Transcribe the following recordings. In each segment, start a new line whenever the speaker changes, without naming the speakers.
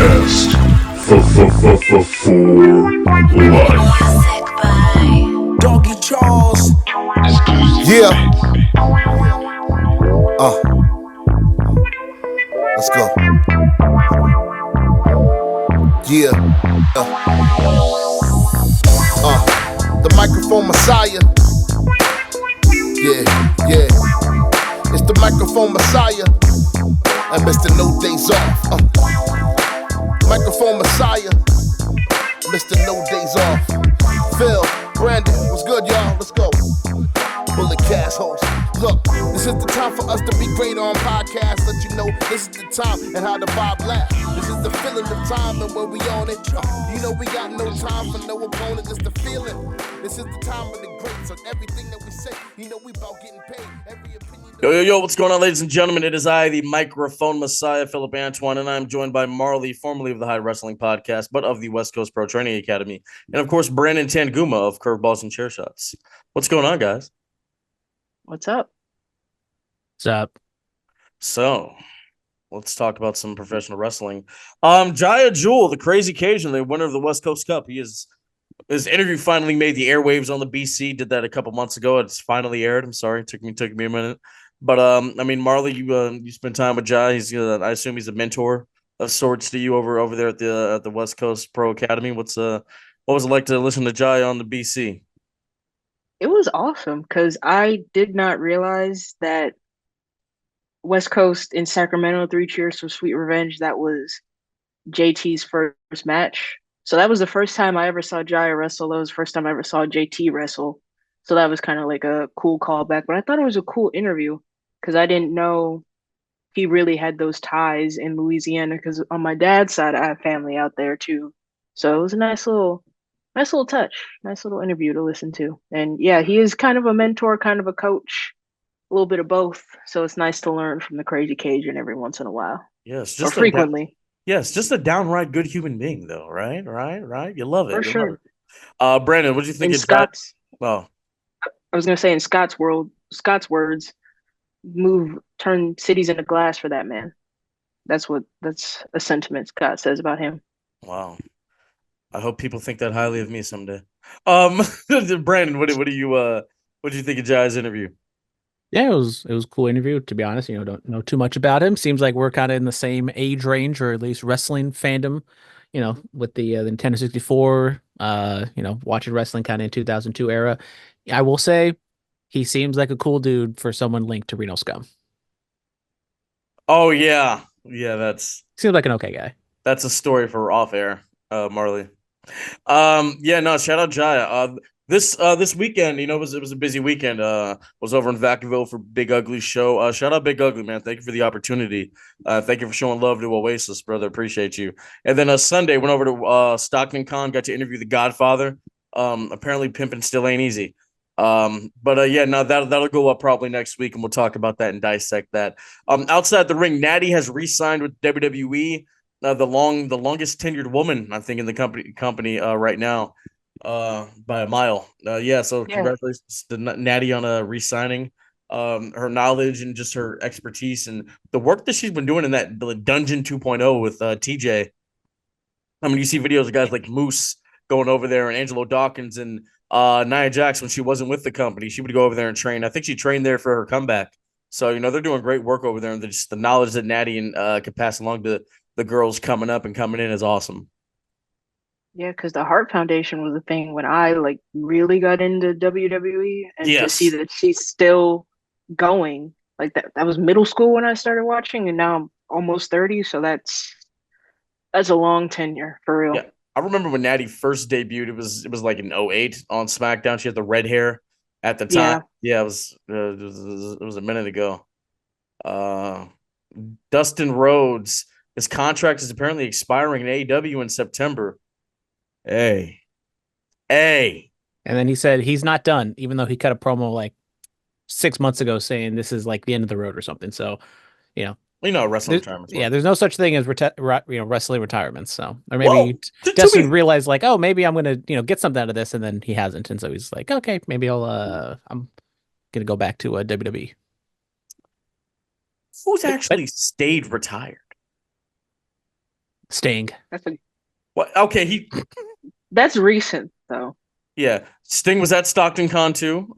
podcast for life.
Doggy Charles. Yeah. Let's go. Yeah. The microphone messiah. Yeah. It's the microphone messiah. And Mr. No Days Off. Microphone messiah. Mr. No Days Off. Phil, Brandon, what's good, y'all? Let's go. Bullet Cast host. Look, this is the time for us to be great on podcasts. Let you know this is the time and how the vibe lasts. This is the feeling of time and when we on it. You know we got no time for no opponent, just the feeling. This is the time of the greats on everything that we say. You know we about getting paid. Every opinion.
Yo, what's going on, ladies and gentlemen? It is I, the microphone messiah, Phillip Antoine, and I'm joined by Marlee, formerly of the High Wrestling Podcast, but of the West Coast Pro Training Academy, and of course, Brandon Tanguma of Curveballs and Chair Shots. What's going on, guys?
What's up?
What's up?
So, let's talk about some professional wrestling. Jaya Jewel, the Crazy Cajun, the winner of the West Coast Cup. His interview finally made the airwaves on the BC. Did that a couple months ago. It's finally aired. I'm sorry, it took me a minute. But Marlee, you spent time with Jai. I assume he's a mentor of sorts to you over there at the West Coast Pro Academy. What was it like to listen to Jai on the BC?
It was awesome because I did not realize that West Coast in Sacramento, 3 Cheers for Sweet Revenge, that was JT's first match. So that was the first time I ever saw Jaya wrestle. That was the first time I ever saw JT wrestle. So that was kind of like a cool callback. But I thought it was a cool interview because I didn't know he really had those ties in Louisiana because on my dad's side, I have family out there too. So it was a nice little touch, nice little interview to listen to. And yeah, he is kind of a mentor, kind of a coach, a little bit of both. So it's nice to learn from the Crazy Cajun every once in a while.
Yes,
or frequently.
Yes, just a downright good human being, though, right? You love it.
For sure.
Brandon, what do you think
In
of
Scott's?
Well,
I was gonna say in Scott's words, turn cities into glass for that man. That's a sentiment Scott says about him.
Wow. I hope people think that highly of me someday. Brandon, what do you think of Jai's interview?
Yeah, it was a cool interview. To be honest, don't know too much about him. Seems like we're kind of in the same age range, or at least wrestling fandom. With the Nintendo 64. Watching wrestling kind of in 2002 era. I will say, he seems like a cool dude for someone linked to Reno Scum.
Oh yeah,
Seems like an okay guy.
That's a story for off air, Marlee. Shout out Jaya. This weekend, it was a busy weekend. Was over in Vacaville for Big Ugly show. Shout out Big Ugly, man. Thank you for the opportunity. Thank you for showing love to Oasis, brother. Appreciate you. And then Sunday went over to Stockton Con, got to interview the Godfather. Apparently pimping still ain't easy. That'll go up probably next week, and we'll talk about that and dissect that. Outside the ring, Natty has re-signed with WWE. The longest tenured woman, I think, in the company right now, by a mile. Congratulations to Natty on re-signing. Her knowledge and just her expertise and the work that she's been doing in that Dungeon 2.0 with TJ. I mean, you see videos of guys like Moose going over there and Angelo Dawkins and Nia Jax when she wasn't with the company. She would go over there and train. I think she trained there for her comeback. So, they're doing great work over there, and just the knowledge that Natty and can pass along to the girls coming up and coming in is awesome.
Yeah, because the Heart Foundation was a thing when I really got into WWE, and to see that she's still going like that. That was middle school when I started watching, and now I'm almost 30. So that's a long tenure for real.
Yeah. I remember when Natty first debuted, it was like in 2008 on SmackDown. She had the red hair at the time. Yeah, it was a minute ago. Dustin Rhodes, his contract is apparently expiring in AEW in September. Hey. And
then he said he's not done, even though he cut a promo 6 months ago saying this is the end of the road or something. So,
wrestling retirements.
Yeah, there's no such thing as wrestling retirements. So, or maybe Dustin realized maybe I'm gonna get something out of this, and then he hasn't, and so he's like, okay, maybe I'm gonna go back to WWE.
Who's actually stayed retired?
Sting.
What? Okay,
That's recent though.
yeah. Sting was at Stockton Con too.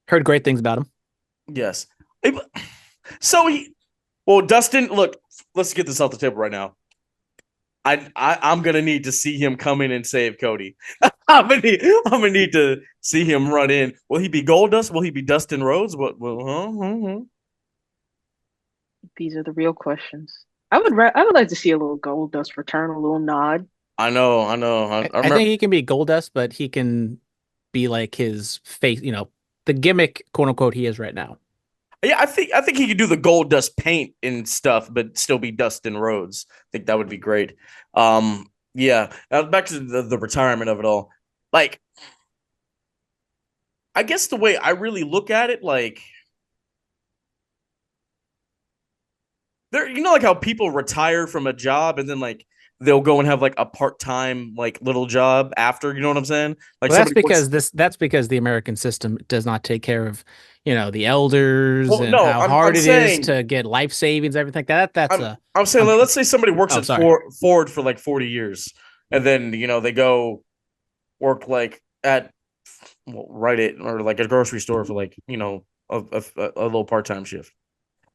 Heard great things about him.
Yes. So well, Dustin, look, let's get this off the table right now. I'm gonna need to see him come in and save Cody. I'm gonna need to see him run in. Will he be Goldust? Will he be Dustin Rhodes? What?
These are the real questions. I would like to see a little Goldust return, a little nod.
I know. I
I think he can be Goldust, but he can be like his face, the gimmick, quote unquote, he is right now.
Yeah, I think he could do the Goldust paint and stuff, but still be Dustin Rhodes. I think that would be great. Yeah. Back to the retirement of it all. Like, I guess the way I really look at it, like, like how people retire from a job and then like they'll go and have like a part-time like little job after, you know what I'm saying? Like,
well, that's because the American system does not take care of, the elders and how hard it is to get life savings, everything like that.
I'm saying, let's say somebody works at Ford for like 40 years, and then they go work like at Rite Aid or like a grocery store for like a little part-time shift.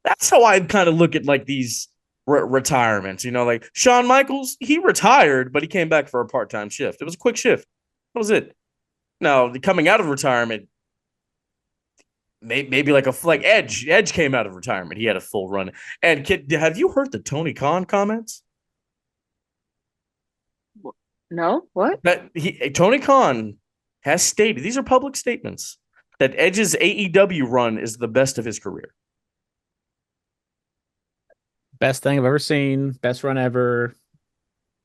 That's how I kind of look at like these retirements. Like Shawn Michaels, he retired, but he came back for a part-time shift. It was a quick shift. That was it. Now, coming out of retirement, maybe like Edge. Edge came out of retirement. He had a full run. And have you heard the Tony Khan comments?
No, what?
Tony Khan has stated, these are public statements, that Edge's AEW run is the best of his career.
Best thing I've ever seen. Best run ever.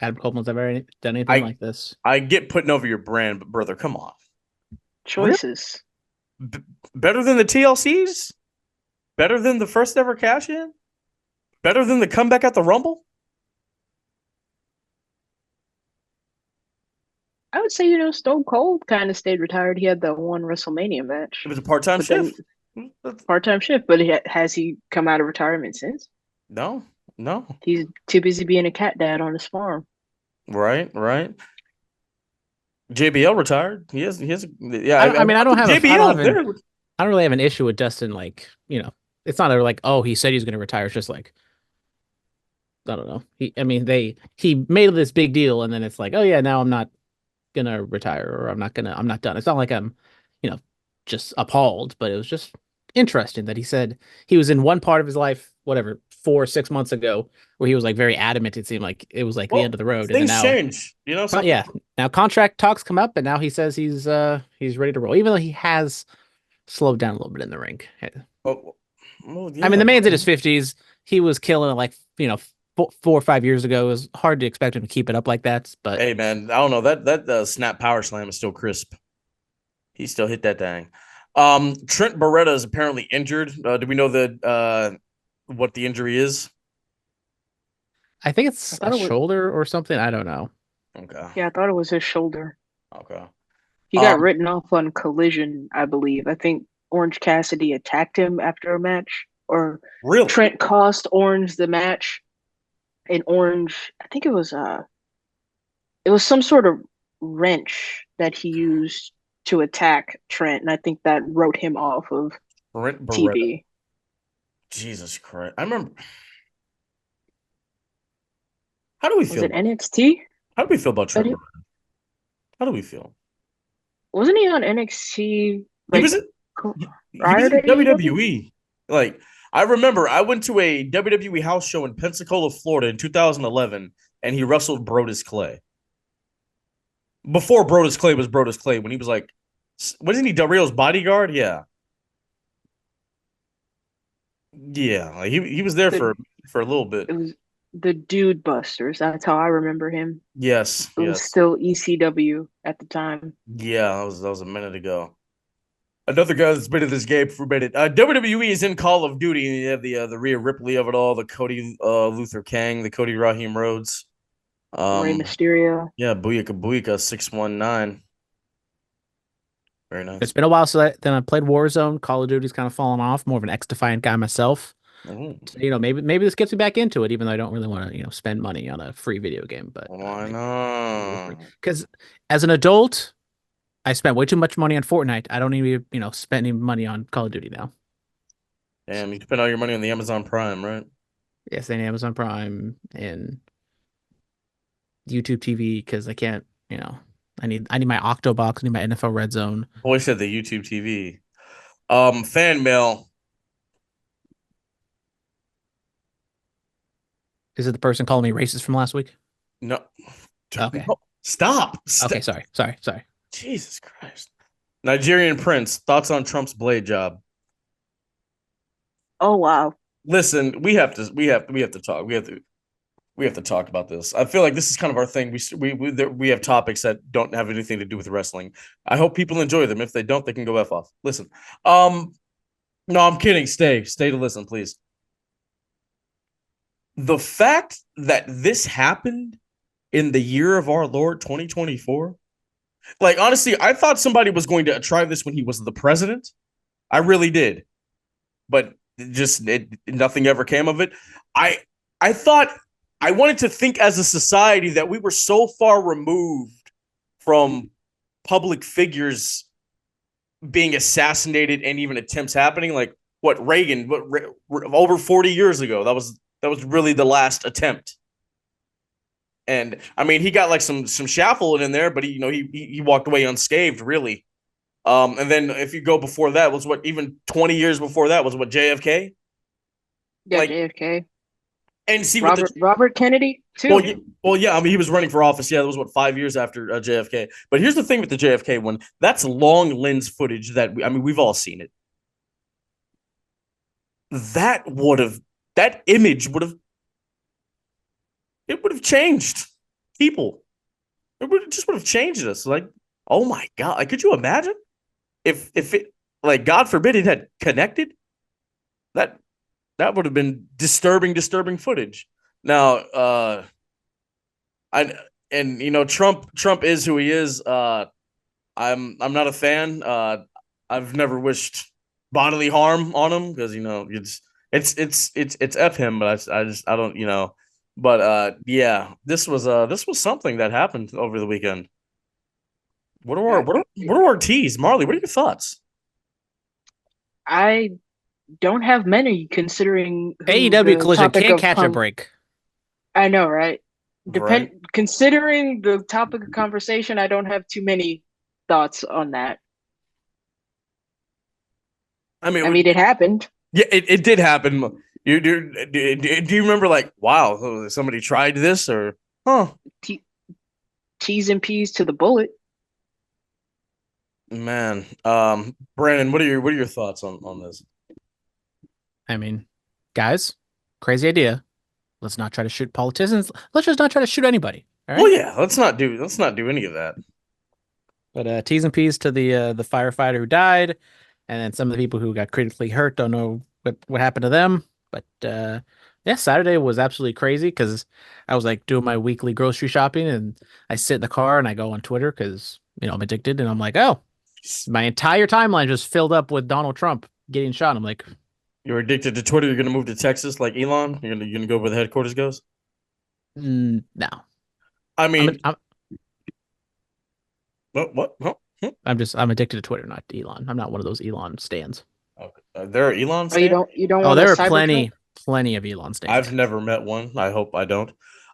Adam Copeland's ever done anything like this.
I get putting over your brand, but brother, come on.
Choices.
Better than the TLCs? Better than the first ever cash in? Better than the comeback at the Rumble?
I would say, Stone Cold kind of stayed retired. He had that one WrestleMania match.
It was a part-time shift.
Part-time shift, but has he come out of retirement since?
No.
He's too busy being a cat dad on his farm.
Right. JBL retired. He has. Yeah.
I don't really have an issue with Dustin. Like, it's not like, oh, he said he's going to retire. It's just like, I don't know. He made this big deal, and then it's like, oh yeah, now I'm not gonna retire, or I'm not done. It's not like I'm, just appalled, but it was just interesting that he said he was in one part of his life, 4-6 months ago, where he was like very adamant. It seemed like it was like the end of the road.
Things change,
Yeah. Now contract talks come up, but now he says he's ready to roll, even though he has slowed down a little bit in the ring. Yeah. The man's in his 50s. He was killing it like 4 or 5 years ago. It was hard to expect him to keep it up like that. But
hey, man, I don't know, that snap power slam is still crisp. He still hit that thing. Trent Beretta is apparently injured. Do we know what the injury is?
I think it's a shoulder or something. I don't know.
Okay.
Yeah, I thought it was his shoulder.
Okay.
He got written off on Collision, I believe. I think Orange Cassidy attacked him after a match, or
really?
Trent cost Orange the match. And Orange, I think it was some sort of wrench that he used to attack Trent, and I think that wrote him off of TV.
Jesus Christ. I remember. How do we feel?
Was it NXT?
How do we feel about Trent? How do we feel?
Wasn't he on NXT?
He was in WWE. Like, I remember I went to a WWE house show in Pensacola, Florida in 2011, and he wrestled Brodus Clay. Before Brodus Clay was Brodus Clay, when he was like, wasn't he Del Rio's bodyguard? Yeah. Yeah, like he was there for a little bit.
It was the Dude Busters. That's how I remember him.
Yes.
It was still ECW at the time.
Yeah, that was a minute ago. Another guy that's been in this game for a minute. WWE is in Call of Duty. You have the Rhea Ripley of it all, the Cody Luther Kang, the Cody Raheem Rhodes.
Rey Mysterio.
Yeah, Booyaka 619. Very nice.
It's been a while since I played Warzone. Call of Duty's kind of fallen off. More of an X-Defiant guy myself. Maybe this gets me back into it, even though I don't really want to, spend money on a free video game. But
Why not?
Because as an adult, I spent way too much money on Fortnite. I don't even, spend any money on Call of Duty now.
Damn, you spend all your money on the Amazon Prime, right?
Yes, and Amazon Prime and YouTube TV because I can't, I need my Octobox, I need my NFL Red Zone.
Boy said the YouTube TV. Fan mail.
Is it the person calling me racist from last week?
No.
Okay.
No. Stop.
Okay, sorry.
Jesus Christ. Nigerian Prince, thoughts on Trump's blade job?
Oh wow.
Listen, we have to talk. We have to talk about this. I feel like this is kind of our thing. We have topics that don't have anything to do with wrestling. I hope people enjoy them. If they don't, they can go F off. Listen. No, I'm kidding. Stay to listen, please. The fact that this happened in the year of our Lord 2024, like honestly, I thought somebody was going to try this when he was the president. I really did, but nothing ever came of it. I thought I wanted to think as a society that we were so far removed from public figures being assassinated and even attempts happening. Like what Reagan, over 40 years ago, that was really the last attempt. And I mean, he got like some scaffolding in there, but he walked away unscathed, really. And then if you go before that, was what even 20 years before that was what JFK.
Yeah, like, JFK.
And see
Robert Kennedy too.
Well, yeah. I mean, he was running for office. Yeah, that was 5 years after JFK. But here's the thing with the JFK one: that's long lens footage that we've all seen it. That image would have changed people. It would have changed us. Like, oh my God! Like, could you imagine if it, like, God forbid, it had connected? That would have been disturbing footage. Now, Trump is who he is. I'm not a fan. I've never wished bodily harm on him because it's F him, but I don't. But yeah, this was something that happened over the weekend. What are our teas, Marlee? What are your thoughts?
I don't have many, considering
AEW Collision can't catch a break.
I know, right? Considering the topic of conversation, I don't have too many thoughts on that. I mean, it happened.
Yeah, it did happen. Do you remember, like, wow, somebody tried this, or
T's and P's to the bullet?
Man, Brandon, what are your thoughts on this?
I mean, guys, crazy idea. Let's not try to shoot politicians. Let's just not try to shoot anybody. All right?
Well, yeah, let's not do any of that.
But T's and P's to the firefighter who died, and then some of the people who got critically hurt. Don't know what happened to them. But yeah, Saturday was absolutely crazy because I was like doing my weekly grocery shopping, and I sit in the car and I go on Twitter because I'm addicted, and I'm like, oh, my entire timeline just filled up with Donald Trump getting shot. I'm like,
you're addicted to Twitter. You're gonna move to Texas like Elon. You're gonna go where the headquarters goes.
No,
I mean, what?
I'm addicted to Twitter, not Elon. I'm not one of those Elon stans.
Okay. There are Elon stands?
You don't.
Oh, there are plenty of Elon stands.
I've never met one. I hope I don't.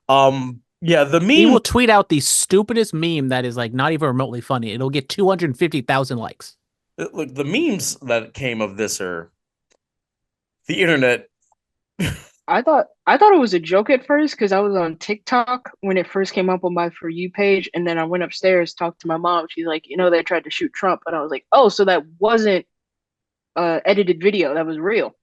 Yeah, the meme.
He will tweet out the stupidest meme that is like not even remotely funny. It'll get 250,000 likes.
Look, the memes that came of this are the internet.
I thought it was a joke at first because I was on TikTok when it first came up on my For You page, and then I went upstairs, talked to my mom. She's like, they tried to shoot Trump, and I was like, oh, so that wasn't edited video, that was real.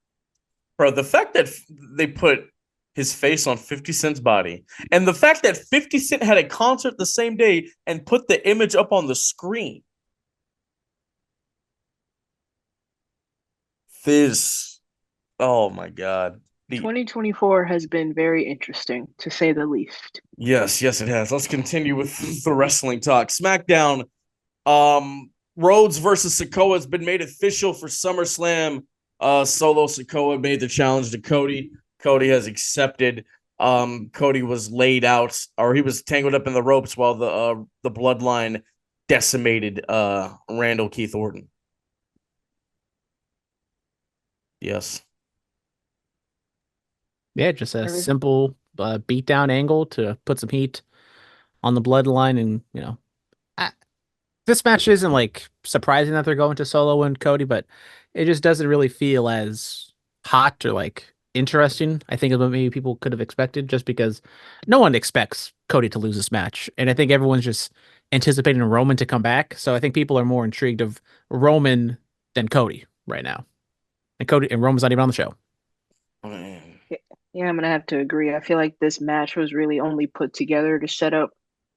Bro, the fact that they put his face on 50 Cent's body, and the fact that 50 Cent had a concert the same day and put the image up on the screen. Oh my God.
2024 has been very interesting, to say the least.
Yes, it has. Let's continue with the wrestling talk. SmackDown. Rhodes versus Sikoa has been made official for SummerSlam Solo Sikoa made the challenge to Cody. Cody has accepted. Cody was laid out, or he was tangled up in the ropes while the bloodline decimated Randall Keith Orton. Yes.
Yeah, just a simple beatdown angle to put some heat on the bloodline, and this match isn't like surprising that they're going to Solo and Cody, but it just doesn't really feel as hot or like interesting. I think is what maybe people could have expected, just because no one expects Cody to lose this match, and I think everyone's just anticipating Roman to come back. So I think people are more intrigued of Roman than Cody right now, and Roman's not even on the show.
Yeah, I'm gonna have to agree. I feel like this match was really only put together to set up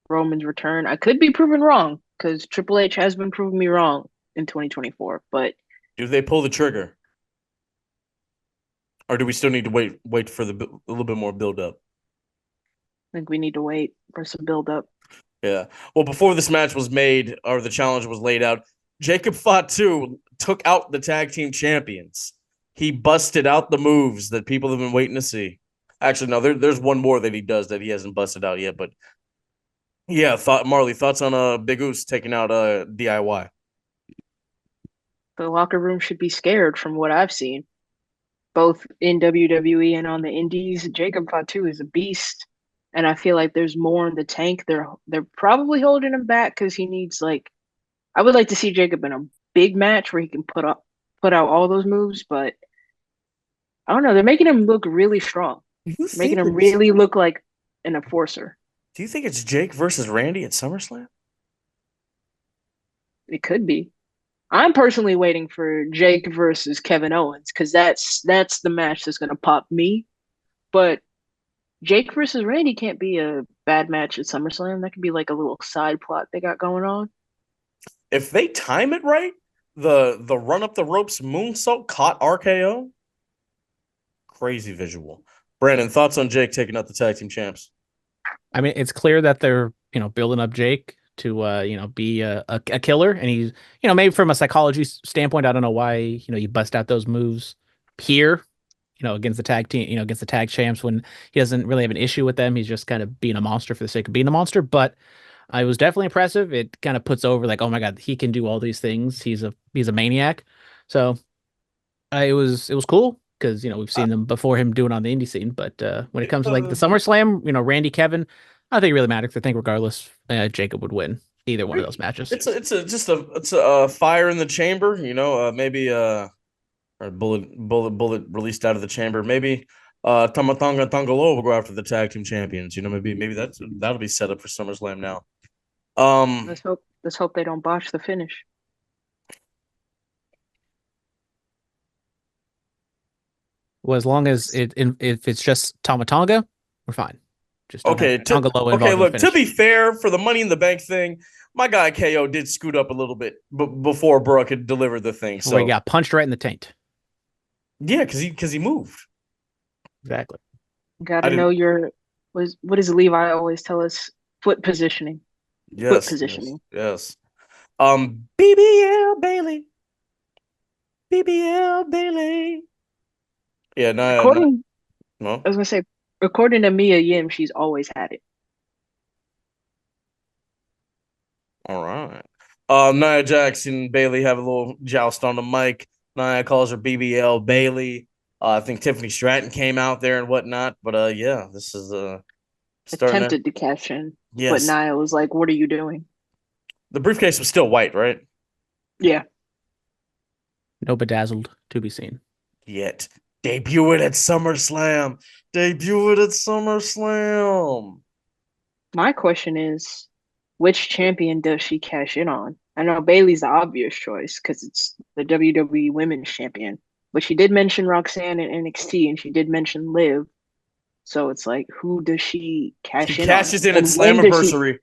Roman's return. I could be proven wrong because Triple H has been proving me wrong in 2024. But
do they pull the trigger, or do we still need to wait for a little bit more build up?
I think we need to wait for some build up.
Yeah. Well, before this match was made or the challenge was laid out, Jacob Fatu took out the tag team champions. He busted out the moves that people have been waiting to see. Actually, no, there's one more that he does that he hasn't busted out yet. But yeah, Marlee, thoughts on Big Oos taking out DIY?
The locker room should be scared from what I've seen, both in WWE and on the Indies. Jacob Fatu is a beast, and I feel like there's more in the tank. They're probably holding him back because he needs I would like to see Jacob in a big match where he can put out all those moves, but I don't know. They're making him look really strong, making him really look like an enforcer.
Do you think it's Jake versus Randy at SummerSlam?
It could be. I'm personally waiting for Jake versus Kevin Owens because that's the match that's gonna pop me. But Jake versus Randy can't be a bad match at SummerSlam. That could be like a little side plot they got going on.
If they time it right, the run up the ropes moonsault caught RKO. Crazy visual. Brandon, thoughts on Jake taking out the tag team champs?
I mean, it's clear that they're building up Jake to be a killer, and he's maybe from a psychology standpoint, I don't know why you bust out those moves here against the tag team, against the tag champs, when he doesn't really have an issue with them. He's just kind of being a monster for the sake of being a monster. But it was definitely impressive. It kind of puts over like, oh my god, he can do all these things. He's a maniac. So it was cool because we've seen them before him doing on the indie scene. But when it comes to like the SummerSlam, Randy, Kevin, I don't think it really matters. I think regardless, Jacob would win either one of those matches.
It's a fire in the chamber. Maybe or bullet released out of the chamber. Maybe Tamatanga Tangaloa will go after the tag team champions. Maybe that'll be set up for SummerSlam now.
Let's hope they don't botch the finish.
Well, as long as if it's just Tamatanga, we're fine. Just
okay. Look, to be fair, for the Money in the Bank thing, my guy KO did scoot up a little bit before Brooke had delivered the thing. So
he got punched right in the taint.
Yeah, because he moved.
Exactly.
Got to know what does Levi always tell us? Foot positioning.
Yes.
Foot positioning.
Yes. BBL Bailey. BBL Bailey. Yeah, no.
I was gonna say, according to Mia Yim, she's always had it.
All right. Nia Jax and Bailey have a little joust on the mic. Nia calls her BBL Bailey. I think Tiffany Stratton came out there and whatnot. But yeah, this is
attempted to cash in.
Yes.
But Nia was like, "What are you doing?"
The briefcase was still white, right?
Yeah.
No bedazzled to be seen.
Yet. Debut it at SummerSlam.
My question is, which champion does she cash in on? I know Bailey's the obvious choice because it's the WWE Women's Champion, but she did mention Roxanne in NXT, and she did mention Liv. So it's like, who does she cash in on? She
cashes in at Slammiversary.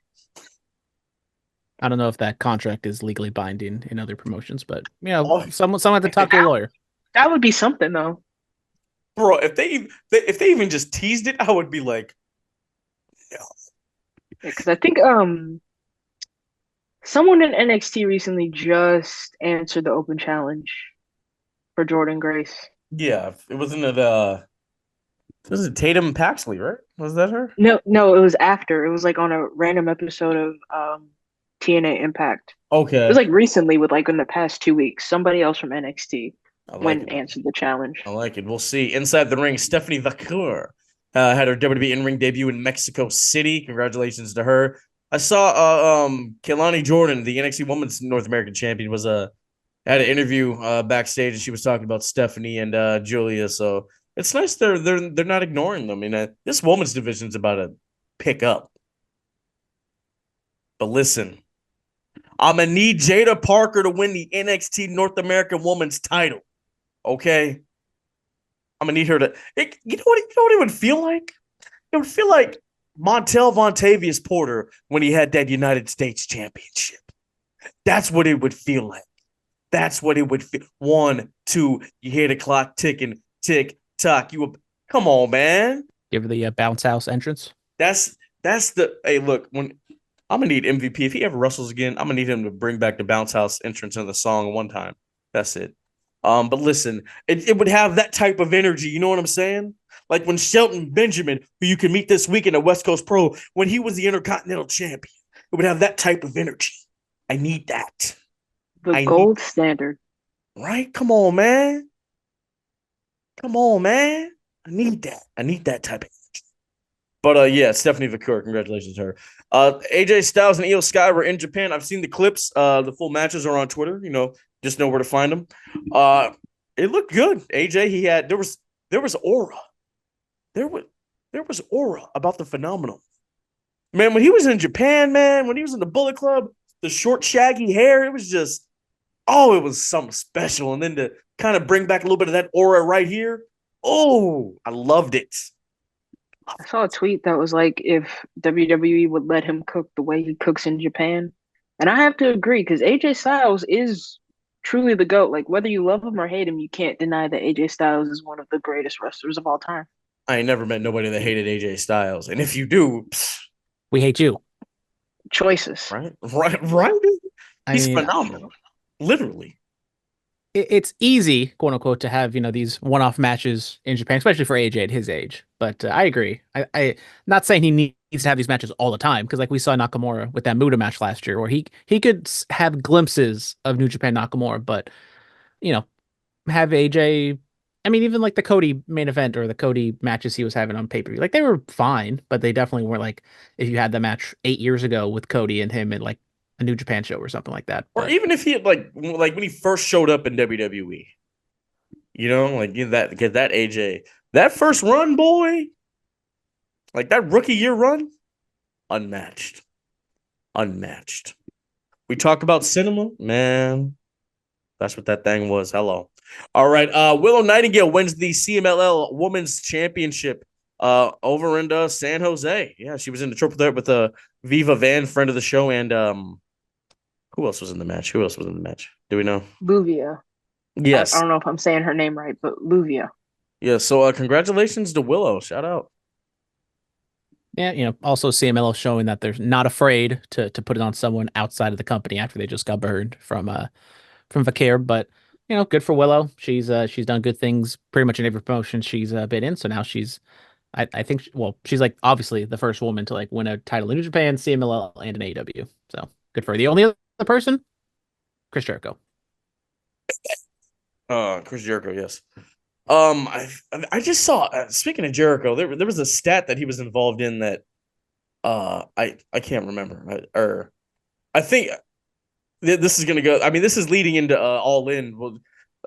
I don't know if that contract is legally binding in other promotions, but someone had to talk to a lawyer.
That would be something, though.
Bro, if they even just teased it, I would be like,
yeah. Because I think someone in NXT recently just answered the open challenge for Jordan Grace.
Yeah, it wasn't it. Was it Tatum Paxley, right? Was that her?
No, it was after. It was like on a random episode of TNA Impact. It was
Okay,
like recently, with like in the past 2 weeks. Somebody else from NXT
I like
went
it.
and answered the challenge.
I like it. We'll see. Inside the ring, Stephanie Vaquer had her WWE in-ring debut in Mexico City. Congratulations to her. I saw Kelani Jordan, the NXT Women's North American Champion, was had an interview backstage, and she was talking about Stephanie and Julia. So it's nice they're not ignoring them. I mean, this women's division is about to pick up. But listen, I'm gonna need Jada Parker to win the NXT North American Women's title. Okay, I'm gonna need her to. You know what it would feel like? It would feel like Montel Vontavious Porter when he had that United States Championship. That's what it would feel like. That's what it would feel. 1, 2, you hear the clock ticking, tick tock. Come on, man.
Give her the bounce house entrance.
That's the. Hey, look, when I'm gonna need MVP if he ever wrestles again, I'm gonna need him to bring back the bounce house entrance in the song one time. That's it. But listen, it would have that type of energy. You know what I'm saying? Like when Shelton Benjamin, who you can meet this weekend at West Coast Pro, when he was the Intercontinental Champion, it would have that type of energy. I need that.
The gold standard.
Right? Come on, man. Come on, man. I need that. I need that type of energy. But yeah, Stephanie Vaquer, congratulations to her. AJ Styles and Io Sky were in Japan. I've seen the clips. The full matches are on Twitter. You know, just know where to find them. It looked good. AJ, there was aura. There was aura about the phenomenal. Man, when he was in Japan, man, when he was in the Bullet Club, the short, shaggy hair, it was just, it was something special. And then to kind of bring back a little bit of that aura right here, I loved it.
I saw a tweet that was like, if WWE would let him cook the way he cooks in Japan. And I have to agree, because AJ Styles is truly the GOAT. Like, whether you love him or hate him, you can't deny that AJ Styles is one of the greatest wrestlers of all time.
I ain't never met nobody that hated AJ Styles. And if you do,
we hate you.
Choices.
Right. He's phenomenal. Literally.
It's easy, quote unquote, to have, these one-off matches in Japan, especially for AJ at his age. But I agree. I not saying he needs to have these matches all the time, because like we saw Nakamura with that Muda match last year, where he could have glimpses of New Japan Nakamura, but have AJ. I mean, even like the Cody main event or the Cody matches he was having on pay-per-view, like they were fine, but they definitely weren't like if you had the match 8 years ago with Cody and him at like a New Japan show or something like that.
Or even if he had like when he first showed up in WWE, like get that AJ, that first run, boy, like that rookie year run, unmatched. We talk about cinema, man. That's what that thing was. Hello. All right. Willow Nightingale wins the CMLL Women's Championship over in San Jose. Yeah, she was in the triple threat with Viva Van, friend of the show, and who else was in the match? Do we know?
Luvia.
Yes.
I don't know if I'm saying her name right, but Luvia.
Yeah, so congratulations to Willow. Shout out.
Yeah, also CMLL showing that they're not afraid to put it on someone outside of the company after they just got burned from Vaquer, but good for Willow. She's done good things pretty much in every promotion she's been in. So now I think she's like obviously the first woman to like win a title in New Japan, CMLL, and an AEW. So good for her. The only other person, Chris Jericho.
Chris Jericho, yes. I just saw. Speaking of Jericho, there was a stat that he was involved in that I can't remember. I think this is gonna go. I mean, this is leading into All In. Well,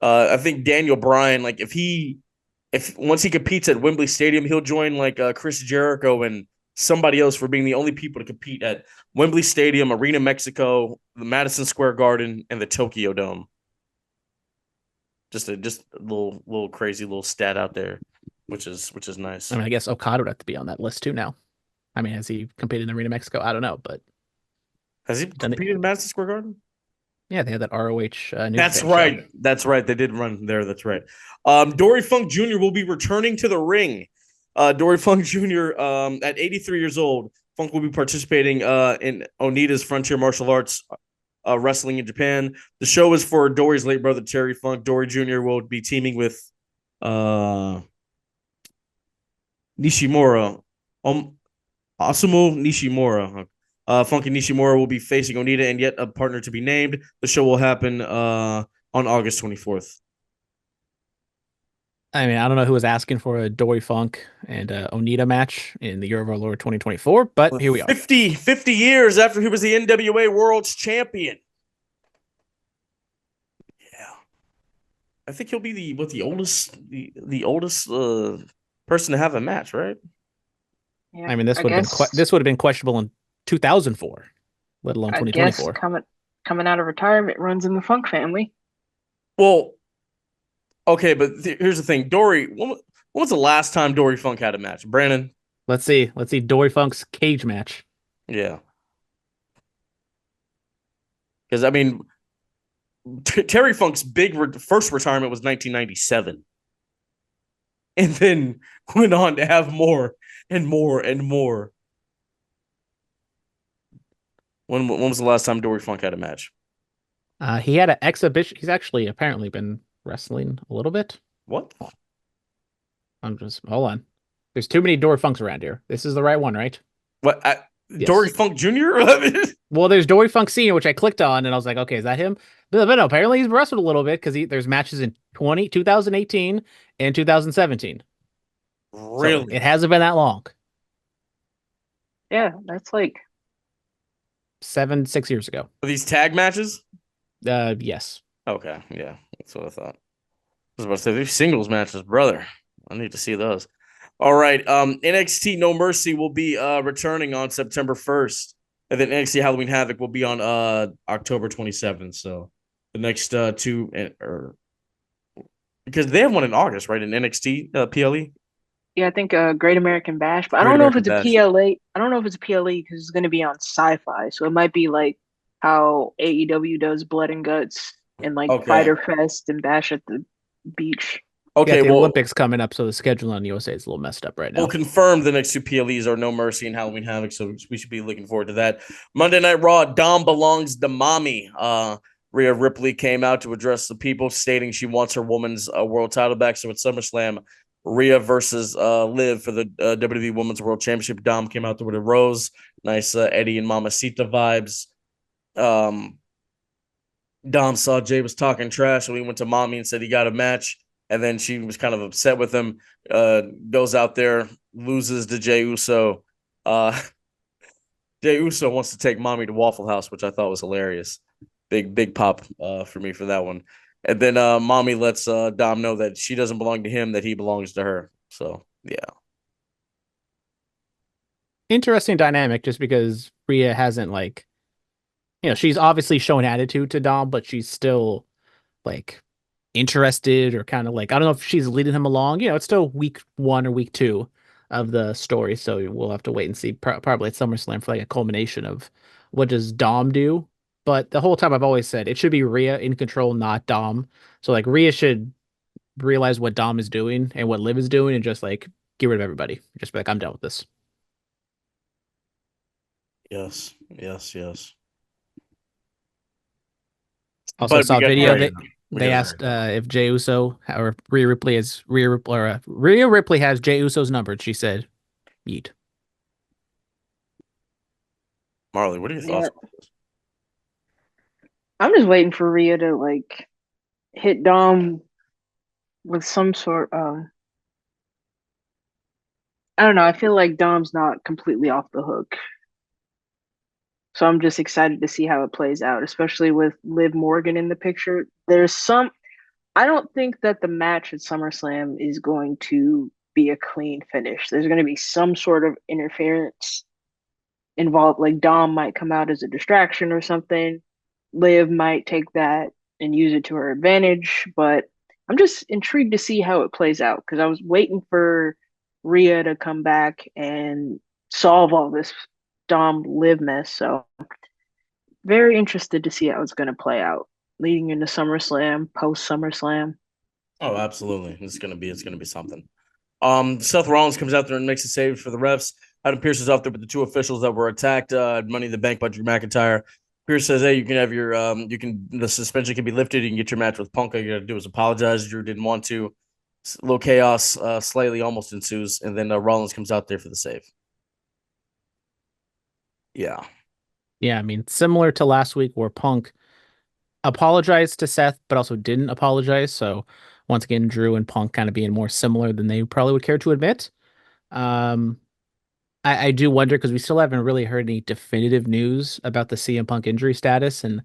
I think Daniel Bryan, like if once he competes at Wembley Stadium, he'll join like Chris Jericho and somebody else for being the only people to compete at Wembley Stadium, Arena Mexico, the Madison Square Garden, and the Tokyo Dome. Just a little crazy little stat out there, which is nice.
I mean, I guess Okada would have to be on that list too now. I mean, has he competed in Arena Mexico? I don't know, but
has he competed in Madison Square Garden?
Yeah, they had that ROH.
That's right. Show. That's right. They did run there. That's right. Dory Funk Jr. will be returning to the ring. Dory Funk Jr. At 83 years old, Funk will be participating in Onita's Frontier Martial Arts wrestling in Japan. The show is for Dory's late brother Terry Funk. Dory Jr. will be teaming with Nishimura, Asumu Nishimura. Funky Nishimura will be facing Onita and yet a partner to be named. The show will happen on August 24th.
I mean, I don't know who was asking for a Dory Funk and Onita match in the Year of Our Lord 2024, but here we are.
50 years after he was the NWA World's Champion. Yeah. I think he'll be the oldest person to have a match, right?
Yeah,
I mean, this would have been questionable in 2004, let alone 2024.
I guess coming out of retirement runs in the Funk family.
Well, okay, but here's the thing. Dory, when was the last time Dory Funk had a match? Brandon?
Let's see Dory Funk's cage match.
Yeah. Because, I mean, Terry Funk's first retirement was 1997. And then went on to have more and more and more. When was the last time Dory Funk had a match?
He had an exhibition. He's actually apparently been wrestling a little bit.
What?
Hold on. There's too many Dory Funks around here. This is the right one, right?
What?
Yes.
Dory Funk Jr.?
Well, there's Dory Funk Sr., which I clicked on, and I was like, okay, is that him? But no, apparently he's wrestled a little bit because there's matches in 2018 and 2017.
Really?
So it hasn't been that long.
Yeah, that's like
6 years ago.
Are these tag matches?
Yes.
Okay, yeah, that's what I thought. I was about to say these singles matches, brother. I need to see those. All right, NXT No Mercy will be returning on September 1st, and then NXT Halloween Havoc will be on October 27th. So the next two, because they have one in August, right? In NXT PLE.
Yeah, I think Great American Bash, but I don't know if it's a PLA. I don't know if it's a PLE because it's going to be on Sci-Fi, so it might be like how AEW does Blood and Guts and like Fyter Fest and Bash at the Beach.
Okay, the Olympics coming up, so the schedule on USA is a little messed up right now.
We'll confirm the next two PLEs are No Mercy and Halloween Havoc, so we should be looking forward to that. Monday Night Raw, Dom belongs to mommy. Rhea Ripley came out to address the people, stating she wants her women's world title back. So at SummerSlam, Rhea versus Liv for the WWE Women's World Championship. Dom came out there with a rose. Nice Eddie and Mamacita vibes. Dom saw Jay was talking trash, so he went to mommy and said he got a match. And then she was kind of upset with him. Goes out there, loses to Jey Uso. Jey Uso wants to take mommy to Waffle House, which I thought was hilarious. Big pop for me for that one. And then mommy lets Dom know that she doesn't belong to him, that he belongs to her. So, yeah.
Interesting dynamic, just because Rhea hasn't, she's obviously shown attitude to Dom, but she's still, interested, or kind of I don't know if she's leading him along. It's still week 1 or week 2 of the story, so we'll have to wait and see probably at SummerSlam for a culmination of what does Dom do. But the whole time I've always said it should be Rhea in control, not Dom. So Rhea should realize what Dom is doing and what Liv is doing and just get rid of everybody. Just be I'm done with this.
Yes.
Also saw a video they asked if Jey Uso or Rhea Ripley has Jey Uso's number, and she said, "Yeet."
Marlee, what are your thoughts on this?
I'm just waiting for Rhea to hit Dom with some sort of. I don't know. I feel like Dom's not completely off the hook. So I'm just excited to see how it plays out, especially with Liv Morgan in the picture. I don't think that the match at SummerSlam is going to be a clean finish. There's going to be some sort of interference involved. Dom might come out as a distraction or something. Liv might take that and use it to her advantage. But I'm just intrigued to see how it plays out, because I was waiting for Rhea to come back and solve all this Dom Liv mess. So very interested to see how it's going to play out leading into SummerSlam, post SummerSlam.
Oh, absolutely. It's gonna be something. Seth Rollins comes out there and makes a save for the refs. Adam Pearce is out there with the two officials that were attacked. Money in the Bank by Drew McIntyre. Pierce says, "Hey, you can have your the suspension can be lifted. You can get your match with Punk. All you got to do is apologize. Drew didn't want to. A little chaos slightly almost ensues, and then Rollins comes out there for the save. Yeah,
Yeah, I mean, similar to last week where Punk apologized to Seth, but also didn't apologize. So once again, Drew and Punk kind of being more similar than they probably would care to admit. Um, I do wonder because we still haven't really heard any definitive news about the CM Punk injury status, and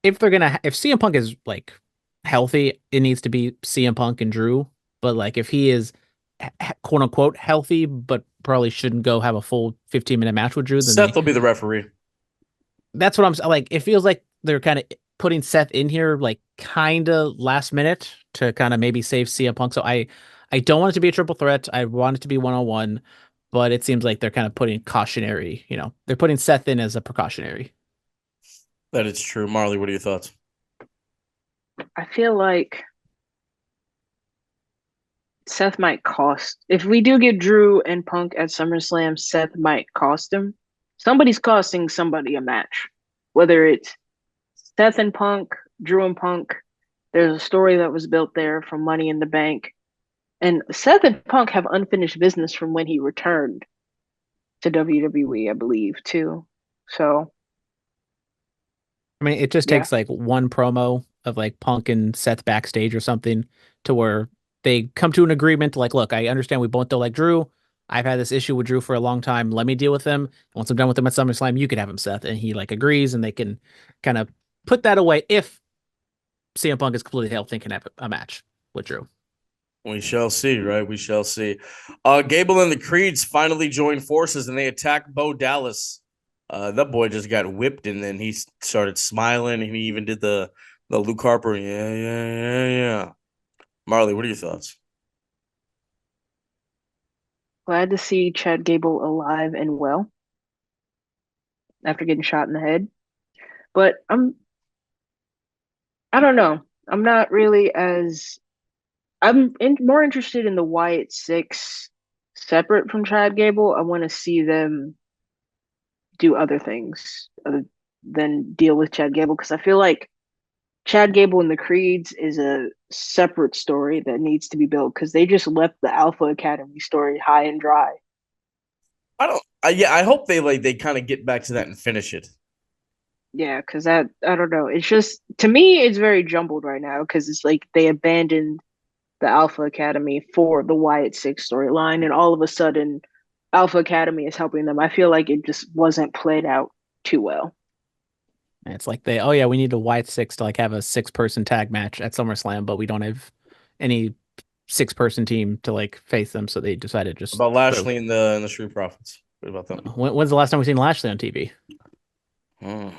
if they're gonna, if CM Punk is like healthy, it needs to be CM Punk and Drew. But like if he is quote unquote healthy, but probably shouldn't go have a full 15-minute match with Drew, then
Seth will be the referee.
that's what like. It feels like they're kind of putting Seth in here like kind of last minute to kind of maybe save CM Punk. So I don't want it to be a triple threat. I want it to be 1-on-1, but it seems like they're kind of putting cautionary, they're putting Seth in as a precautionary.
That is true. Marley, what are your thoughts?
I feel like Seth might cost. If we do get Drew and Punk at SummerSlam, Seth might cost him. Somebody's costing somebody a match. Whether it's Seth and Punk, Drew and Punk, there's a story that was built there from Money in the Bank. And Seth and Punk have unfinished business from when he returned to WWE, I believe, too. So,
I mean, it just
yeah.
takes like one promo of like Punk and Seth backstage or something to where they come to an agreement. Like, look, I understand we both don't like Drew. I've had this issue with Drew for a long time. Let me deal with him. Once I'm done with him at SummerSlam, you can have him, Seth. And he like agrees, and they can kind of put that away if CM Punk is completely healthy and can have a match with Drew.
We shall see, right? We shall see. Gable and the Creeds finally joined forces and they attack Bo Dallas. That boy just got whipped and then he started smiling and he even did the Luke Harper. Yeah. Marley, what are your thoughts?
Glad to see Chad Gable alive and well after getting shot in the head. But I don't know. I'm not really as more interested in the Wyatt Six separate from Chad Gable. I want to see them do other things other than deal with Chad Gable because I feel like Chad Gable and the Creeds is a separate story that needs to be built because they just left the Alpha Academy story high and dry.
I hope they kind of get back to that and finish it.
Yeah, because I don't know. It's just to me, it's very jumbled right now because it's like they abandoned the Alpha Academy for the Wyatt Six storyline, and all of a sudden, Alpha Academy is helping them. I feel like it just wasn't played out too well.
And it's like oh yeah, we need a Wyatt Six to like have a 6-person tag match at SummerSlam, but we don't have any 6-person team to like face them, so they decided just
About Lashley and the Street Profits. What about them?
When's the last time we've seen Lashley on TV?
Hmm.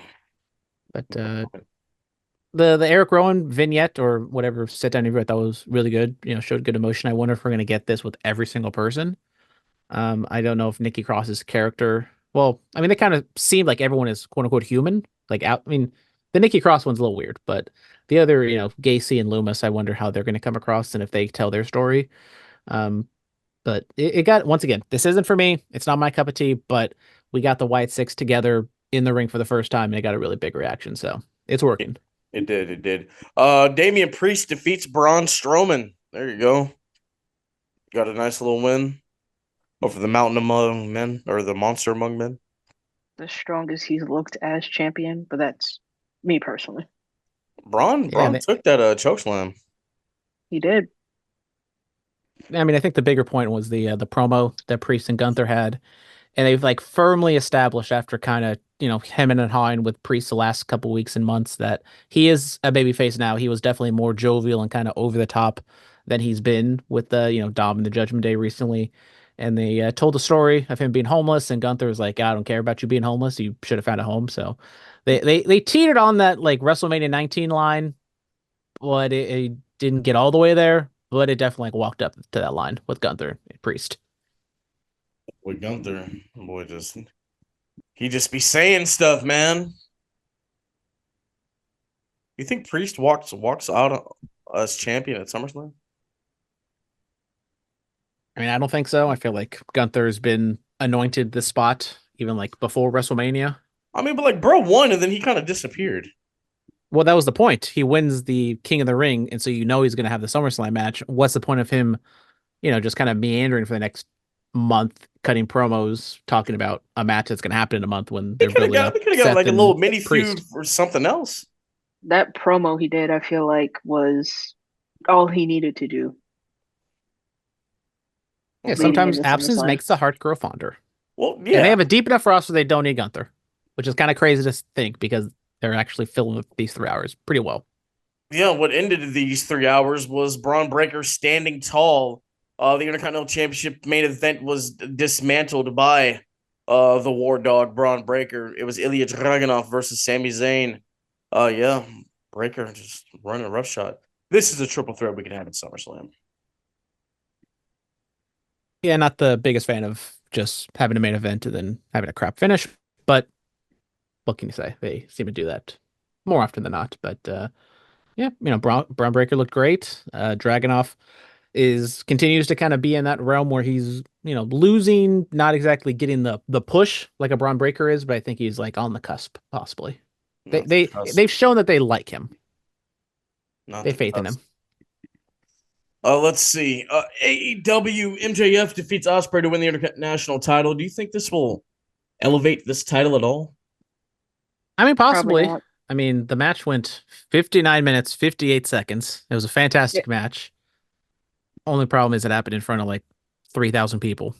But the Eric Rowan vignette or whatever sit down interview I thought was really good. Showed good emotion. I wonder if we're gonna get this with every single person. I don't know if Nikki Cross's character. Well, I mean, they kind of seem like everyone is quote unquote human. Like out. I mean, the Nikki Cross one's a little weird, but the other, Gacy and Loomis, I wonder how they're going to come across and if they tell their story. But it got once again. This isn't for me. It's not my cup of tea. But we got the Wyatt Six together in the ring for the first time, and it got a really big reaction. So it's working.
It did. Damian Priest defeats Braun Strowman. There you go. Got a nice little win over the Mountain Among Men or the Monster Among Men.
The strongest he's looked as champion, but that's me personally.
Braun took that chokeslam.
He did.
I mean, I think the bigger point was the promo that Priest and Gunther had, and they've like firmly established after kind of hemming and hawing with Priest the last couple weeks and months that he is a babyface now. He was definitely more jovial and kind of over the top than he's been with the Dom and the Judgment Day recently. And they told the story of him being homeless, and Gunther was like, "I don't care about you being homeless. You should have found a home." So they teetered on that like WrestleMania 19 line, but it didn't get all the way there. But it definitely like walked up to that line with Gunther and Priest.
With Gunther, boy, he just be saying stuff, man. You think Priest walks out as champion at SummerSlam?
I mean, I don't think so. I feel like Gunther's been anointed this spot even like before WrestleMania.
I mean, but like, bro won, and then he kind of disappeared.
Well, that was the point. He wins the King of the Ring, and so you know he's going to have the SummerSlam match. What's the point of him, just kind of meandering for the next month, cutting promos, talking about a match that's going to happen in a month when they're building up
We could have got
Seth
like a
and
little mini
Priest.
feud or something else.
That promo he did, I feel like, was all he needed to do.
Yeah,
leading
sometimes
into
absence
SummerSlam.
makes the heart grow fonder.
Well,
And they
yeah.
have a deep enough roster they don't need Gunther, which is kind of crazy to think because they're actually filling these 3 hours pretty well.
Yeah, what ended these 3 hours was Braun Breaker standing tall. The Intercontinental Championship main event was dismantled by the War Dog Braun Breaker. It was Ilya Dragunov versus Sami Zayn. Yeah, Breaker just running a rough shot. This is a triple threat we can have at SummerSlam.
Yeah, not the biggest fan of just having a main event and then having a crap finish, but what can you say? They seem to do that more often than not. But yeah, Braun Breaker looked great. Dragunov continues to kind of be in that realm where he's losing, not exactly getting the push like a Braun Breaker is, but I think he's like on the cusp possibly. They've shown that they like him. They have faith in him.
Let's see. AEW MJF defeats Ospreay to win the International title. Do you think this will elevate this title at all?
I mean, possibly. I mean, the match went 59 minutes, 58 seconds. It was a fantastic match. Only problem is it happened in front of like 3,000 people,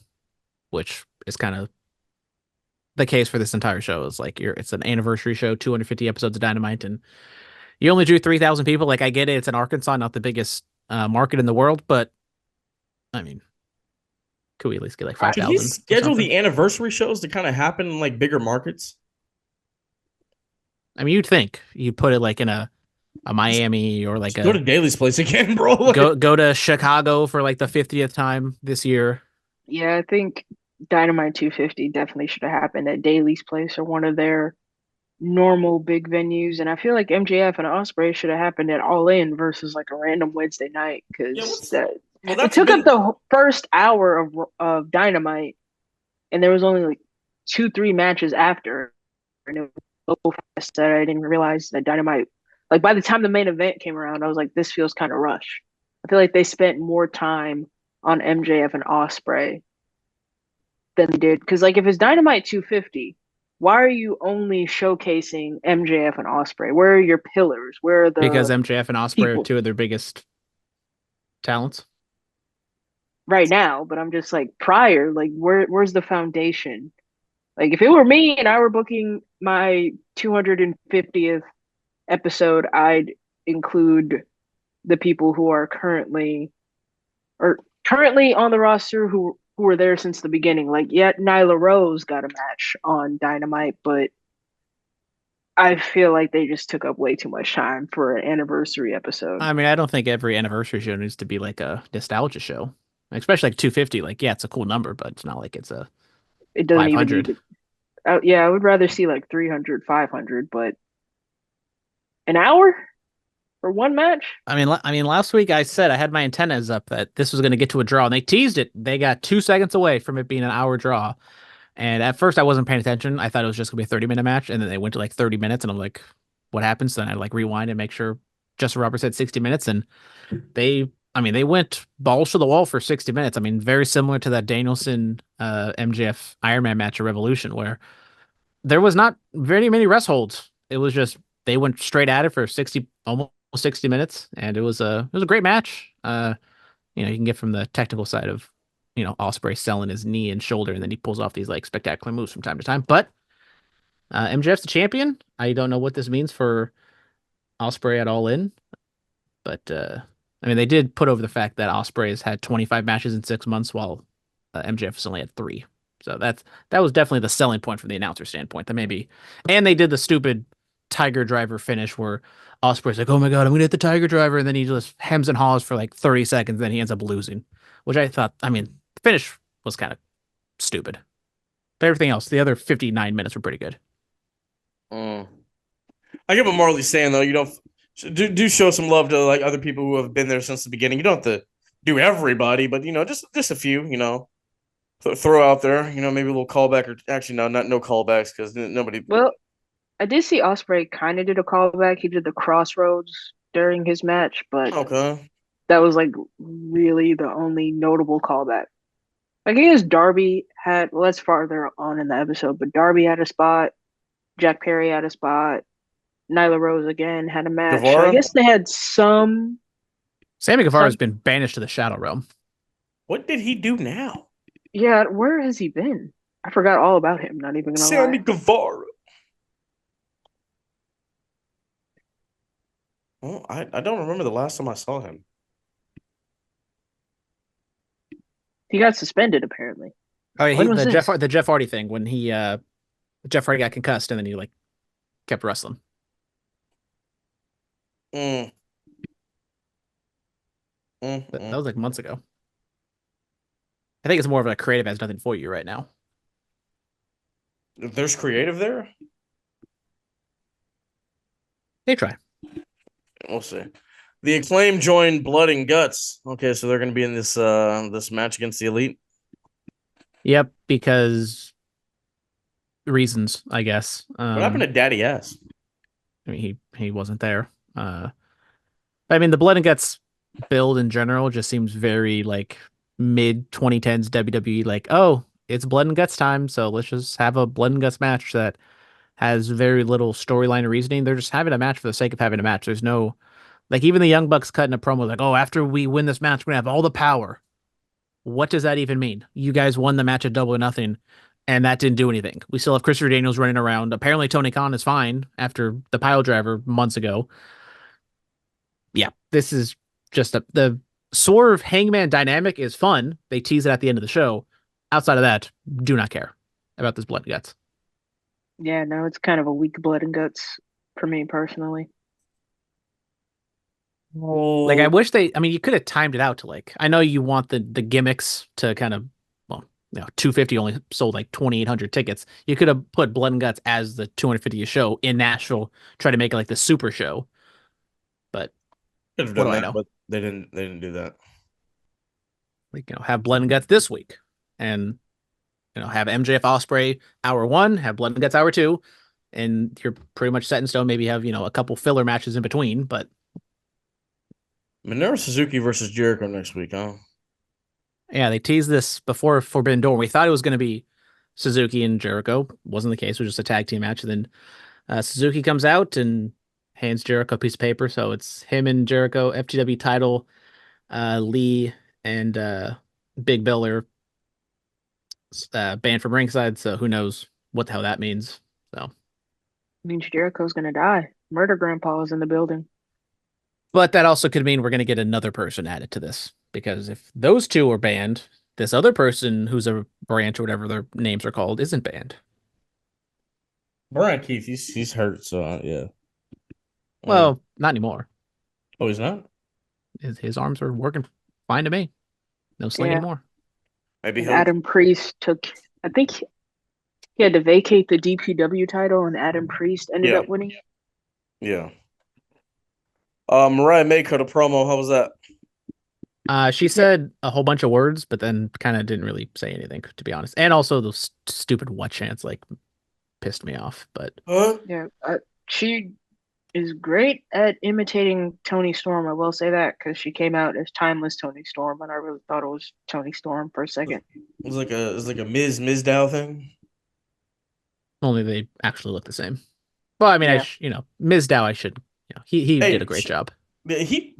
which is kind of the case for this entire show. It's like it's an anniversary show, 250 episodes of Dynamite, and you only drew 3,000 people. Like, I get it. It's in Arkansas, not the biggest market in the world, but I mean, could we at least get like 5,000?
Should he schedule the anniversary shows to kind of happen in like bigger markets?
I mean, you'd think you'd put it like in a Miami or like
go to Daly's place again, bro.
go to Chicago for like the 50th time this year.
Yeah, I think Dynamite 250 definitely should have happened at Daly's place or one of their normal big venues, and I feel like MJF and Ospreay should have happened at All In versus like a random Wednesday night because it took up the first hour of Dynamite, and there was only like 2-3 matches after, and it was so fast that I didn't realize that Dynamite. Like by the time the main event came around, I was like, this feels kind of rushed. I feel like they spent more time on MJF and Ospreay than they did because like if it's Dynamite 250. Why are you only showcasing MJF and Ospreay? Where are your pillars? Where are the
because MJF and Ospreay
people?
Are two of their biggest talents
right now? But I'm just like prior, like where's the foundation? Like if it were me and I were booking my 250th episode, I'd include the people who are currently on the roster who were there since the beginning. Like, yeah, Nyla Rose got a match on Dynamite, but I feel like they just took up way too much time for an anniversary episode.
I mean, I don't think every anniversary show needs to be like a nostalgia show, especially like 250. Like, yeah, it's a cool number, but it's not like it's a
it doesn't
500.
Even need yeah, I would rather see like 300, 500, but an hour for one match?
I mean, last week I said I had my antennas up that this was going to get to a draw, and they teased it. They got 2 seconds away from it being an hour draw. And at first I wasn't paying attention. I thought it was just going to be a 30-minute match, and then they went to like 30 minutes, and I'm like, what happens? Then I like rewind and make sure Justin Roberts said 60 minutes, and they went balls to the wall for 60 minutes. I mean, very similar to that Danielson MJF Iron Man match at Revolution, where there was not very many rest holds. It was just they went straight at it for almost 60 minutes, and it was a great match. You can get from the technical side of Ospreay selling his knee and shoulder, and then he pulls off these like spectacular moves from time to time. But MJF's the champion. I don't know what this means for Ospreay at All In, but I mean, they did put over the fact that Ospreay has had 25 matches in 6 months, while MJF has only had 3. So that was definitely the selling point from the announcer standpoint. That maybe, and they did the stupid Tiger Driver finish where Ospreay's like, "Oh my god, I'm gonna hit the Tiger Driver," and then he just hems and haws for like 30 seconds, then he ends up losing, which I thought, I mean, the finish was kind of stupid, but everything else, the other 59 minutes were pretty good.
I get what Marlee's saying though. You don't do show some love to like other people who have been there since the beginning. You don't have to do everybody, but just a few. Throw out there. Maybe a little callback, or actually no callbacks because nobody.
Well, I did see Ospreay kind of did a callback. He did the crossroads during his match, but
Okay.
that was like really the only notable callback. Like I guess Darby had, well, that's farther on in the episode, but Darby had a spot, Jack Perry had a spot, Nyla Rose again had a match. So I
Guevara?
guess they had some.
Sammy Guevara has been banished to the Shadow Realm.
What did he do now?
Yeah, where has he been? I forgot all about him. Not even gonna
Sammy
lie.
Guevara. Well, I don't remember the last time I saw him.
He got suspended apparently.
Oh, yeah,
When was this?
the Jeff Hardy thing when he Jeff Hardy got concussed and then he like kept wrestling.
Mm.
That was like months ago. I think it's more of a creative has nothing for you right now.
There's creative there?
They try.
We'll see. The Acclaim joined Blood and Guts. Okay, so they're going to be in this this match against the Elite.
Yep, because reasons, I guess.
What happened to Daddy Ass?
I mean, he wasn't there. I mean, the Blood and Guts build in general just seems very like mid 2010s WWE. Like, oh, it's Blood and Guts time, so let's just have a Blood and Guts match that has very little storyline or reasoning. They're just having a match for the sake of having a match. There's no, like, even the Young Bucks cutting a promo like, oh, after we win this match, we're gonna have all the power. What does that even mean? You guys won the match at Double or Nothing, and that didn't do anything. We still have Christopher Daniels running around. Apparently, Tony Khan is fine after the pile driver months ago. Yeah, this is just the Swerve Hangman dynamic is fun. They tease it at the end of the show. Outside of that, do not care about this Blood and Guts.
Yeah, no, it's kind of a weak Blood and Guts for me personally.
Like, I wish I mean, you could have timed it out to like, I know you want the gimmicks to kind of, well, 250 only sold like 2,800 tickets. You could have put Blood and Guts as the 250th show in Nashville, try to make it like the super show. But
Could have
what
done
do I
that,
know?
but they didn't do that.
Like, have Blood and Guts this week and, have MJF Ospreay hour 1, have Blood and Guts hour 2, and you're pretty much set in stone. Maybe have, a couple filler matches in between, but
Minoru Suzuki versus Jericho next week, huh?
yeah, they teased this before Forbidden Door. We thought it was going to be Suzuki and Jericho. Wasn't the case. It was just a tag team match. And then Suzuki comes out and hands Jericho a piece of paper. So it's him and Jericho, FTW title. Lee and Big Bill are banned from ringside. So who knows what the hell that means. So,
Means Jericho's gonna die. Murder Grandpa is in the building.
but that also could mean we're going to get another person added to this, because if those two are banned, this other person who's a branch or whatever their names are called isn't banned.
Brian Keith, he's hurt, so yeah.
Well, not anymore.
Oh, he's not?
His arms are working fine to me. No sling
Yeah.
anymore.
Maybe
And
he'll
Adam Priest I think he had to vacate the DPW title, and Adam Priest ended up winning it.
Yeah. Mariah May cut a promo. How was that?
She said a whole bunch of words, but then kind of didn't really say anything, to be honest. And also those stupid what chants like pissed me off. But
Huh?
Yeah, she is great at imitating Tony Storm. I will say that, because she came out as timeless Tony Storm, and I really thought it was Tony Storm for a second.
It's like a Ms. Dow thing.
only they actually look the same. Well, I mean,
Yeah.
Ms. Dow, I should, he
Hey,
did a great job.
He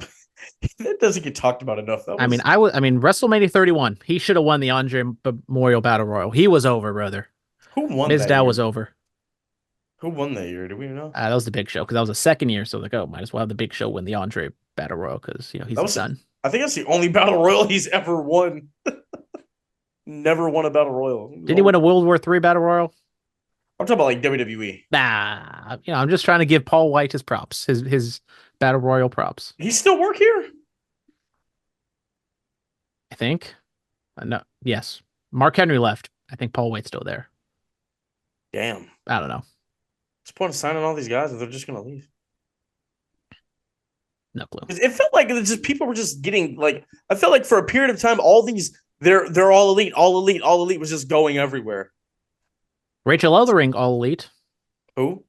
that doesn't get talked about enough.
I mean, WrestleMania 31, he should have won the Andre Memorial Battle Royal. He was over, brother.
who won
Ms.
that
Dow
year?
was over.
Who won that year? Do we know?
That was the Big Show, because that was the second year. So like, oh, might as well have the Big Show win the Andre Battle Royal, because he's the son.
I think that's the only battle royal he's ever won. Never won a battle royal.
Did he win a World War III Battle Royal?
I'm talking about like WWE.
Nah, I'm just trying to give Paul White his props, his Battle Royal props.
He still work here?
I think. No, yes. Mark Henry left. I think Paul White's still there.
Damn.
I don't know.
What's the point of signing all these guys if they're just gonna leave?
No clue.
It felt like it's just people were just getting like. I felt like for a period of time, all these they're all elite, all elite, all elite was just going everywhere.
Rachel Ellering, All Elite.
Who?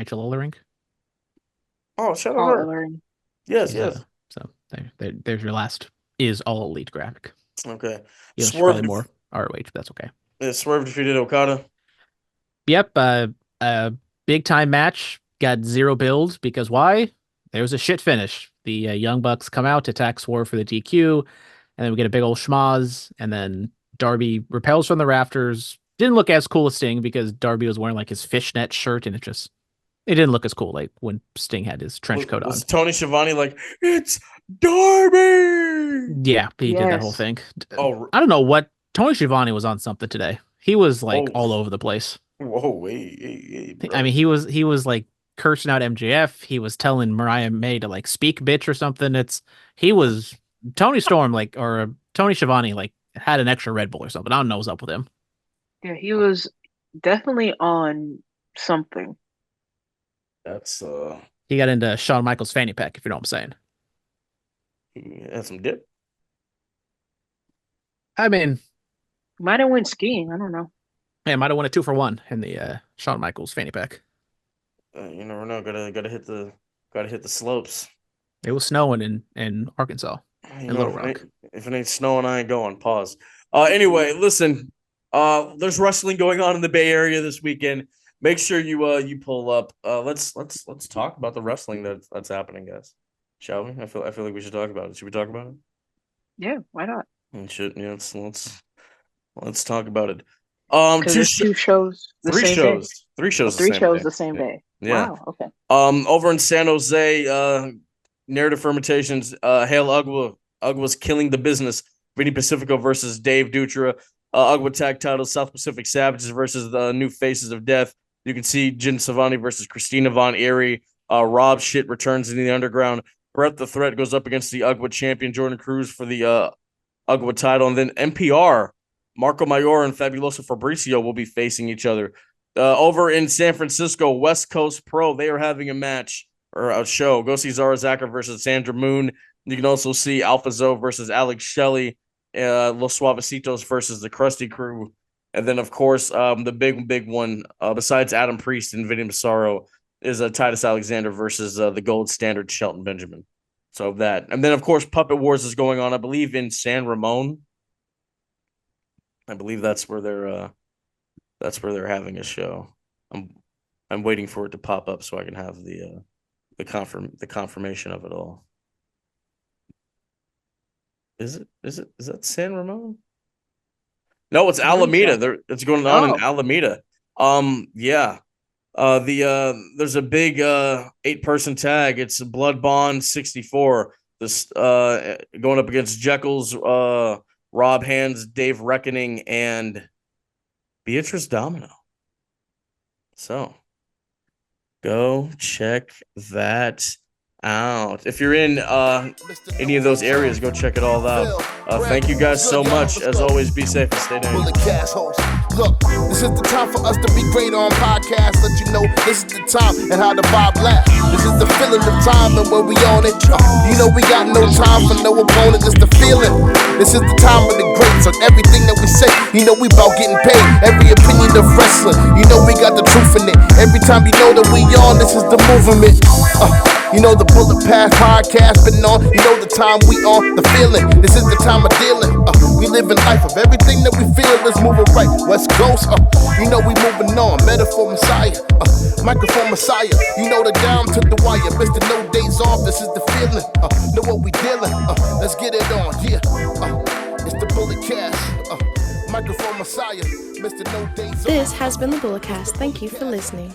Rachel Ellering.
Oh, shout out
Paul
her.
Ellering.
Yes,
Yeah.
yes.
So there's your last is all elite graphic.
Okay.
Yes,
Swerve
probably more ROH, but that's okay.
Swerve defeated Okada.
Yep, a big time match. Got 0 build because why? There was a shit finish. The Young Bucks come out to attack Swerve for the DQ, and then we get a big old schmoz, and then Darby repels from the rafters. Didn't look as cool as Sting because Darby was wearing like his fishnet shirt, and it didn't look as cool like when Sting had his trench coat on.
Was Tony Schiavone like, it's Darby?
Yeah, he did that whole
Yes.
thing.
Oh,
I don't know what Tony Schiavone was on something today. He was like
Oh.
all over the place.
whoa, hey, bro.
I mean, he was like cursing out MJF. He was telling Mariah May to like speak bitch or something. Tony Storm or Tony Schiavone like had an extra Red Bull or something. I don't know what's up with him.
Yeah, he was definitely on something.
That's
He got into Shawn Michaels fanny pack, if you know what I'm saying.
he had some dip.
I mean,
Might have went skiing. I don't know.
yeah, might have won a 2-for-1 in the Shawn Michaels fanny pack.
You never know. Gotta hit the slopes.
It was snowing in Arkansas.
You
And
know,
Little Rock.
if it ain't snowing, I ain't going. Pause. Anyway, listen. There's wrestling going on in the Bay Area this weekend. Make sure you pull up. Let's talk about the wrestling that's happening, guys. Shall we? I feel like we should talk about it. Should we talk about it?
Yeah, why not?
Shit. Yeah. Let's talk about it.
Because there's 2 shows the
Three
same
shows.
day.
3 shows.
3 shows
day.
the same day.
Yeah.
Wow. Okay.
Over in San Jose, narrative fermentations, Hail Ugwa. Ugwa's killing the business. Vinny Pacifico versus Dave Dutra. Ugwa tag titles, South Pacific Savages versus the New Faces of Death. You can see Jin Savani versus Christina Von Eerie. Rob Shit returns into the underground. Brett the Threat goes up against the Ugwa champion, Jordan Cruz, for the Ugwa title. And then NPR, Marco Mayor and Fabuloso Fabricio will be facing each other. Over in San Francisco, West Coast Pro, they are having a match or a show. Go see Zara Zaka versus Sandra Moon. You can also see Alpha Zoe versus Alex Shelley, Los Suavecitos versus the Krusty Crew. And then, of course, the big one, besides Adam Priest and Vinny Massaro, is Titus Alexander versus the gold standard Shelton Benjamin. So that. And then, of course, Puppet Wars is going on, I believe, in San Ramon. I believe that's where they're having a show. I'm waiting for it to pop up so I can have the confirmation of it all. Is that San Ramon? No, it's Alameda. It's going on in Alameda. Yeah. There's a big 8-person tag. It's Blood Bond 64. This going up against Jekyll's, Rob Hands, Dave Reckoning, and Beatrice Domino. So go check that out. If you're in any of those areas, go check it all out. Thank you guys so much. As always, be safe and stay tuned.
Look, this is the time for us to be great on podcasts. Let you know this is the time and how the vibe lasts. This is the feeling of time and where we on it. You know we got no time for no opponent, just the feeling. This is the time of the greats on everything that we say. You know we bout getting paid. Every opinion of wrestling, you know we got the truth in it. Every time you know that we on, this is the movement. You know the Bullet Pass podcast been on. You know the time we on, the feeling. This is the time of dealing. We living life of everything that we feel is moving right. West Coast, you know we moving on. Metaphor Messiah, microphone Messiah. You know the down to the wire. Mr. No Days Off. This is the feeling. Know what we dealing. Let's get it on. Yeah, it's the Bullet Cast. Microphone Messiah. Mr. No Days Off.
This has been the Bulletcast. Thank you for listening.